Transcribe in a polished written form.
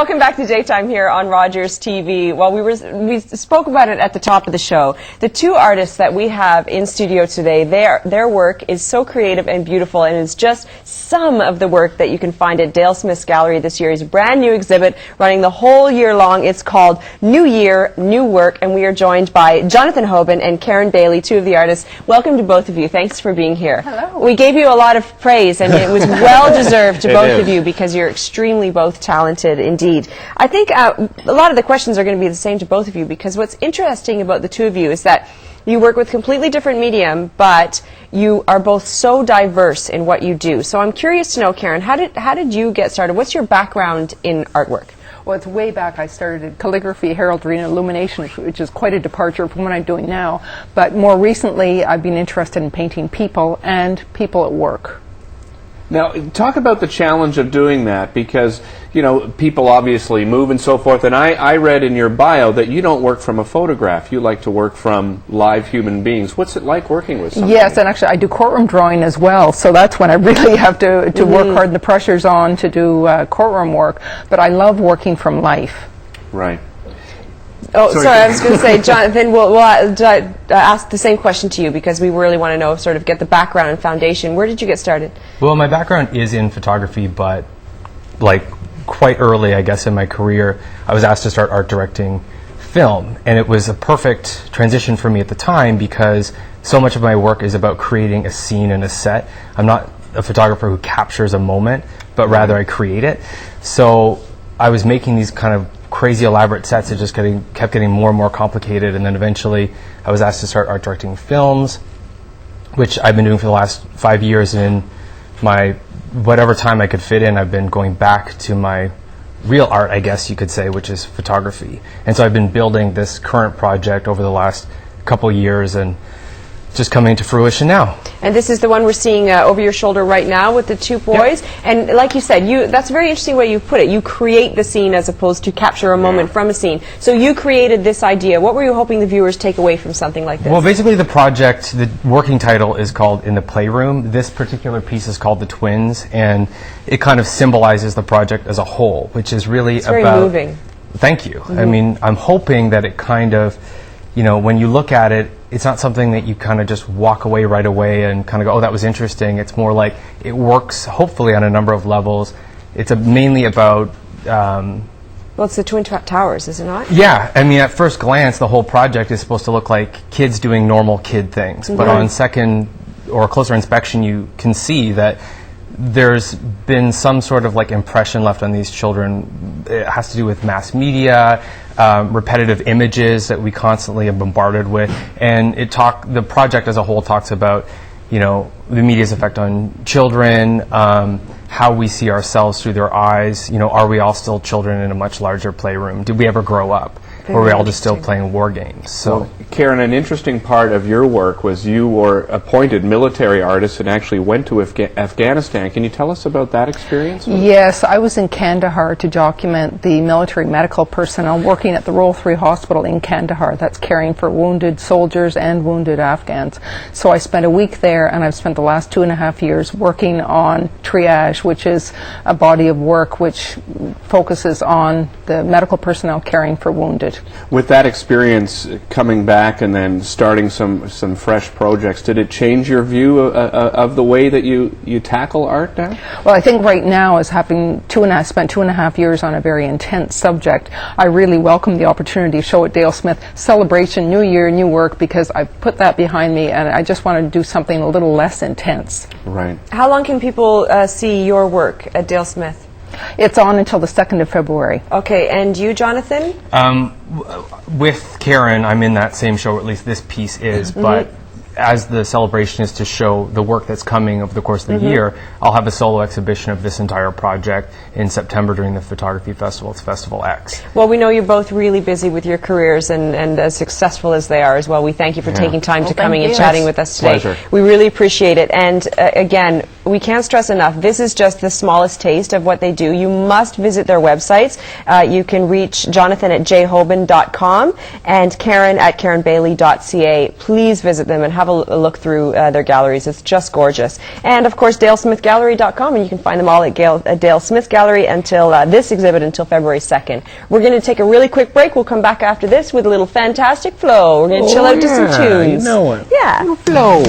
Welcome back to Daytime here on Rogers TV. Well, we spoke about it at the top of the show. The two artists that we have in studio today, their work is so creative and beautiful, and it's just some of the work that you can find at Dale Smith's Gallery this year. It's a brand new exhibit running the whole year long. It's called New Year, New Work, and we are joined by Jonathan Hobin and Karen Bailey, two of the artists. Welcome to both of you. Thanks for being here. Hello. We gave you a lot of praise, and it was well deserved to both of you because you're extremely both talented indeed. I think a lot of the questions are going to be the same to both of you, because what's interesting about the two of you is that you work with completely different medium, but you are both so diverse in what you do. So I'm curious to know, Karen, how did you get started? What's your background in artwork? Well, it's way back. I started in calligraphy, heraldry, and illumination, which is quite a departure from what I'm doing now. But more recently, I've been interested in painting people and people at work. Now, talk about the challenge of doing that, because, you know, people obviously move and so forth, and I read in your bio that you don't work from a photograph. You like to work from live human beings. What's it like working with somebody? Yes, and actually I do courtroom drawing as well, so that's when I really have to work hard. The pressure's on to do courtroom work, but I love working from life. Right. Oh, sorry, I was going to say, Jonathan, we'll ask the same question to you, because we really want to know, sort of get the background and foundation. Where did you get started? Well, my background is in photography, but like quite early, I guess, in my career, I was asked to start art directing film, and it was a perfect transition for me at the time, because so much of my work is about creating a scene and a set. I'm not a photographer who captures a moment, but rather I create it. So I was making these kind of crazy elaborate sets that just kept getting more and more complicated, and then eventually I was asked to start art directing films, which I've been doing for the last 5 years. And in my whatever time I could fit in, I've been going back to my real art, I guess you could say, which is photography. And so I've been building this current project over the last couple years, and just coming to fruition now. And this is the one we're seeing over your shoulder right now with the two boys. Yep. And like you said, that's a very interesting way you put it. You create the scene as opposed to capture a moment from a scene. So you created this idea. What were you hoping the viewers take away from something like this? Well, basically the project, the working title is called In the Playroom. This particular piece is called The Twins, and it kind of symbolizes the project as a whole, which is really it's very moving. Thank you. I mean, I'm hoping that it kind of, you know, when you look at it, it's not something that you kind of just walk away right away and kind of go, oh, that was interesting. It's more like it works, hopefully, on a number of levels. It's mainly about... well, it's the Twin Towers, is it not? Yeah. I mean, at first glance, the whole project is supposed to look like kids doing normal kid things. But on second or closer inspection, you can see that there's been some sort of like impression left on these children. It has to do with mass media, repetitive images that we constantly are bombarded with, and the project as a whole talks about, you know, the media's effect on children, how we see ourselves through their eyes. You know, are we all still children in a much larger playroom? Did we ever grow up? Or are we all just still playing war games? So, well, Karen, an interesting part of your work was you were appointed military artist and actually went to Afghanistan. Can you tell us about that experience? Yes, I was in Kandahar to document the military medical personnel working at the Royal 3 Hospital in Kandahar. That's caring for wounded soldiers and wounded Afghans. So I spent a week there, and I've spent the last 2.5 years working on triage, which is a body of work which focuses on the medical personnel caring for wounded. With that experience, coming back and then starting some fresh projects, did it change your view of the way that you tackle art now? Well, I think right now, as having spent 2.5 years on a very intense subject, I really welcome the opportunity to show at Dale Smith celebration, New Year, New Work, because I put that behind me, and I just wanted to do something a little less intense. Right. How long can people see your work at Dale Smith? It's on until the 2nd of February. Okay, and you, Jonathan? With Karen, I'm in that same show, or at least this piece is, but as the celebration is to show the work that's coming over the course of the year, I'll have a solo exhibition of this entire project in September during the photography festival. It's Festival X. Well, we know you're both really busy with your careers and as successful as they are as well. We thank you for taking time to coming and chatting with us today. Pleasure. We really appreciate it. And again, we can't stress enough, this is just the smallest taste of what they do. You must visit their websites. You can reach Jonathan at jhobin.com and Karen at karenbailey.ca. Please visit them and have a a look through their galleries. It's just gorgeous. And of course, dalesmithgallery.com, and you can find them all at Dale Smith Gallery until this exhibit until February 2nd. We're going to take a really quick break. We'll come back after this with a little Fantastic Flow. We're going to chill out to some tunes. You know it. Yeah. Flow.